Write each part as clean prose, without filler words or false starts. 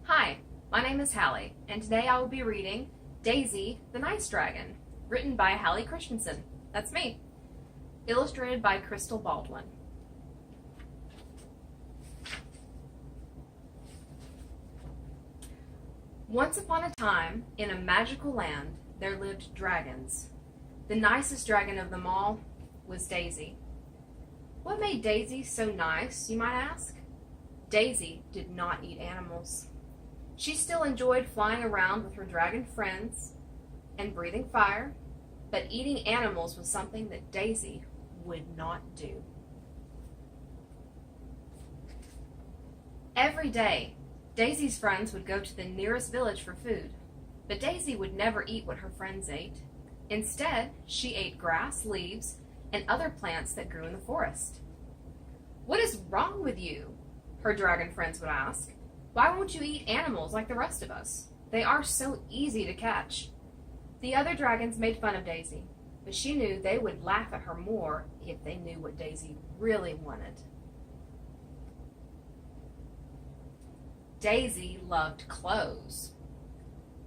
Hi, my name is Hallie, and today I will be reading Daisy, the Nice Dragon, written by Hallie Christensen. That's me. Illustrated by Crystal Baldwin. Once upon a time, in a magical land, there lived dragons. The nicest dragon of them all was Daisy. What made Daisy so nice, you might ask? Daisy did not eat animals. She still enjoyed flying around with her dragon friends and breathing fire, but eating animals was something that Daisy would not do. Every day, Daisy's friends would go to the nearest village for food, but Daisy would never eat what her friends ate. Instead, she ate grass, leaves, and other plants that grew in the forest. "What is wrong with you?" her dragon friends would ask. "Why won't you eat animals like the rest of us? They are so easy to catch." The other dragons made fun of Daisy, but she knew they would laugh at her more if they knew what Daisy really wanted. Daisy loved clothes,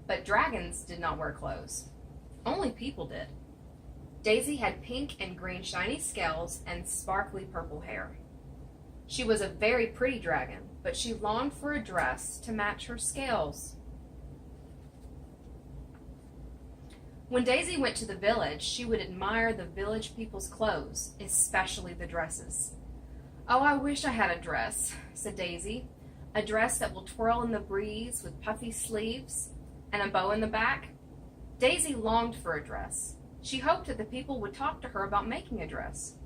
but dragons did not wear clothes. Only people did. Daisy had pink and green shiny scales and sparkly purple hair. She was a very pretty dragon, but she longed for a dress to match her scales. When Daisy went to the village, she would admire the village people's clothes, especially the dresses. "Oh, I wish I had a dress," said Daisy. "A dress that will twirl in the breeze with puffy sleeves and a bow in the back." Daisy longed for a dress. She hoped that the people would talk to her about making a dress.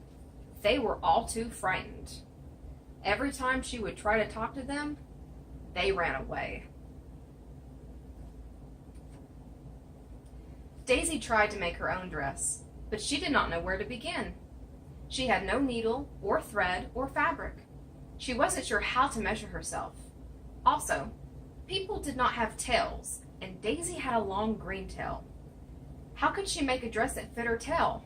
They were all too frightened. Every time she would try to talk to them, they ran away. Daisy tried to make her own dress, but she did not know where to begin. She had no needle or thread or fabric. She wasn't sure how to measure herself. Also, people did not have tails, and Daisy had a long green tail. How could she make a dress that fit her tail?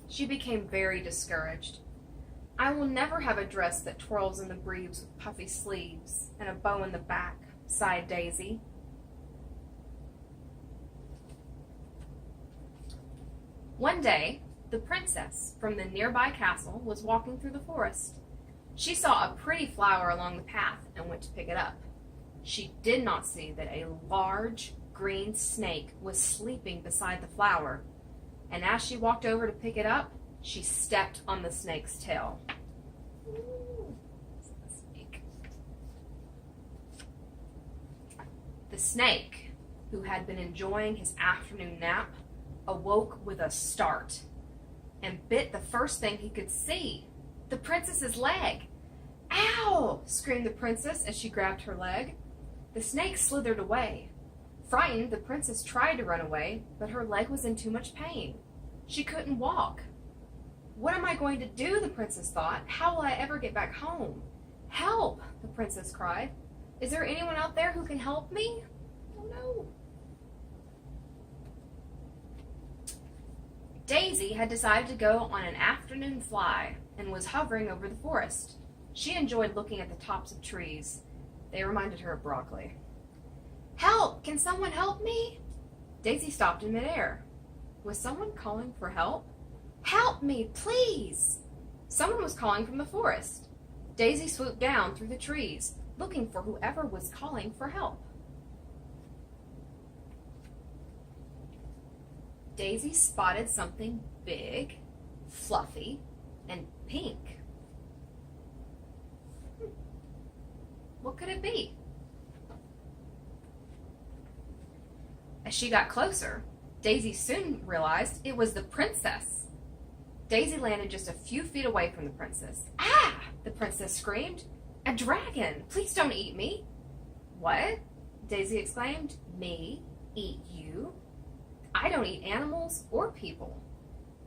She became very discouraged. "I will never have a dress that twirls in the breeze with puffy sleeves and a bow in the back," sighed Daisy. One day, the princess from the nearby castle was walking through the forest. She saw a pretty flower along the path and went to pick it up. She did not see that a large green snake was sleeping beside the flower, and as she walked over to pick it up, she stepped on the snake's tail. The snake, who had been enjoying his afternoon nap, awoke with a start and bit the first thing he could see, the princess's leg. "Ow!" screamed the princess as she grabbed her leg. The snake slithered away. Frightened, the princess tried to run away, but her leg was in too much pain. She couldn't walk. "What am I going to do?" the princess thought. "How will I ever get back home?" "Help!" the princess cried. "Is there anyone out there who can help me?" "Oh no." Daisy had decided to go on an afternoon fly and was hovering over the forest. She enjoyed looking at the tops of trees. They reminded her of broccoli. "Help! Can someone help me?" Daisy stopped in midair. Was someone calling for help? "Help me, please!" Someone was calling from the forest. Daisy swooped down through the trees, looking for whoever was calling for help. Daisy spotted something big, fluffy, and pink. What could it be? As she got closer, Daisy soon realized it was the princess. Daisy landed just a few feet away from the princess. "Ah!" the princess screamed. "A dragon! Please don't eat me!" "What?" Daisy exclaimed. "Me? Eat you? I don't eat animals or people."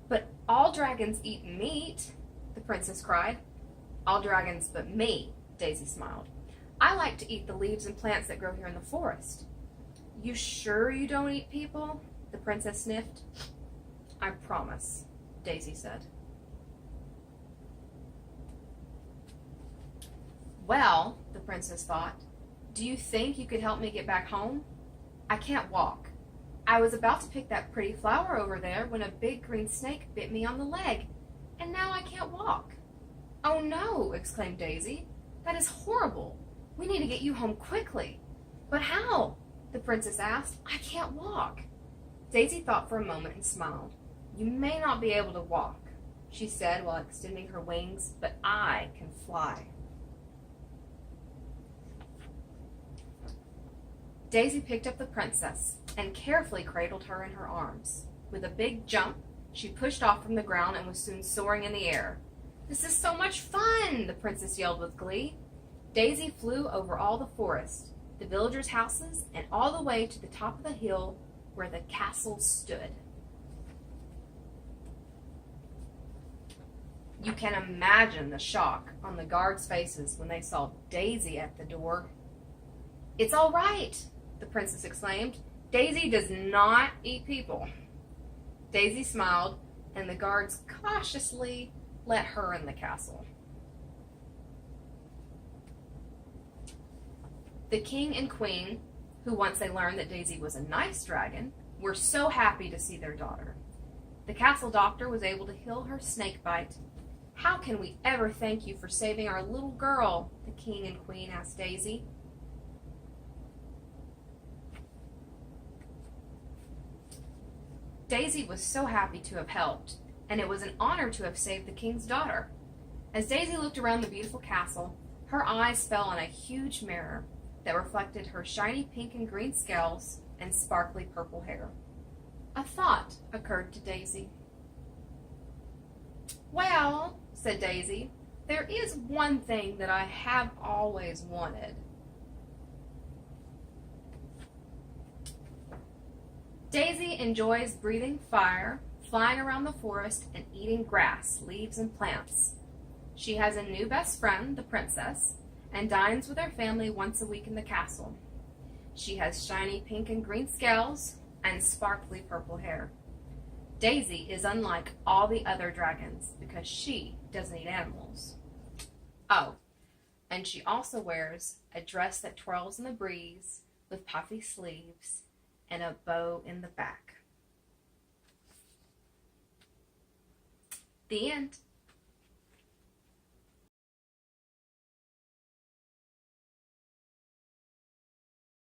"But all dragons eat meat," the princess cried. "All dragons but me," Daisy smiled. "I like to eat the leaves and plants that grow here in the forest." "You sure you don't eat people?" the princess sniffed. "I promise," Daisy said. Well, the princess thought, "Do you think you could help me get back home? I can't walk. I was about to pick that pretty flower over there when a big green snake bit me on the leg, and now I can't walk." "Oh no!" exclaimed Daisy. "That is horrible. We need to get you home quickly." "But how?" the princess asked. "I can't walk." Daisy thought for a moment and smiled. "You may not be able to walk," she said while extending her wings, "but I can fly." Daisy picked up the princess and carefully cradled her in her arms. With a big jump, she pushed off from the ground and was soon soaring in the air. "This is so much fun!" the princess yelled with glee. Daisy flew over all the forest, the villagers' houses, and all the way to the top of the hill where the castle stood. You can imagine the shock on the guards' faces when they saw Daisy at the door. "It's all right," the princess exclaimed. "Daisy does not eat people." Daisy smiled, and the guards cautiously let her in the castle. The king and queen, who once they learned that Daisy was a nice dragon, were so happy to see their daughter. The castle doctor was able to heal her snake bite. "How can we ever thank you for saving our little girl?" the king and queen asked Daisy. Daisy was so happy to have helped, and it was an honor to have saved the king's daughter. As Daisy looked around the beautiful castle, her eyes fell on a huge mirror that reflected her shiny pink and green scales and sparkly purple hair. A thought occurred to Daisy. "Well," said Daisy, "there is one thing that I have always wanted." Daisy enjoys breathing fire, flying around the forest, and eating grass, leaves, and plants. She has a new best friend, the princess, and dines with her family once a week in the castle. She has shiny pink and green scales and sparkly purple hair. Daisy is unlike all the other dragons because she doesn't eat animals. Oh, and she also wears a dress that twirls in the breeze with puffy sleeves and a bow in the back. The end.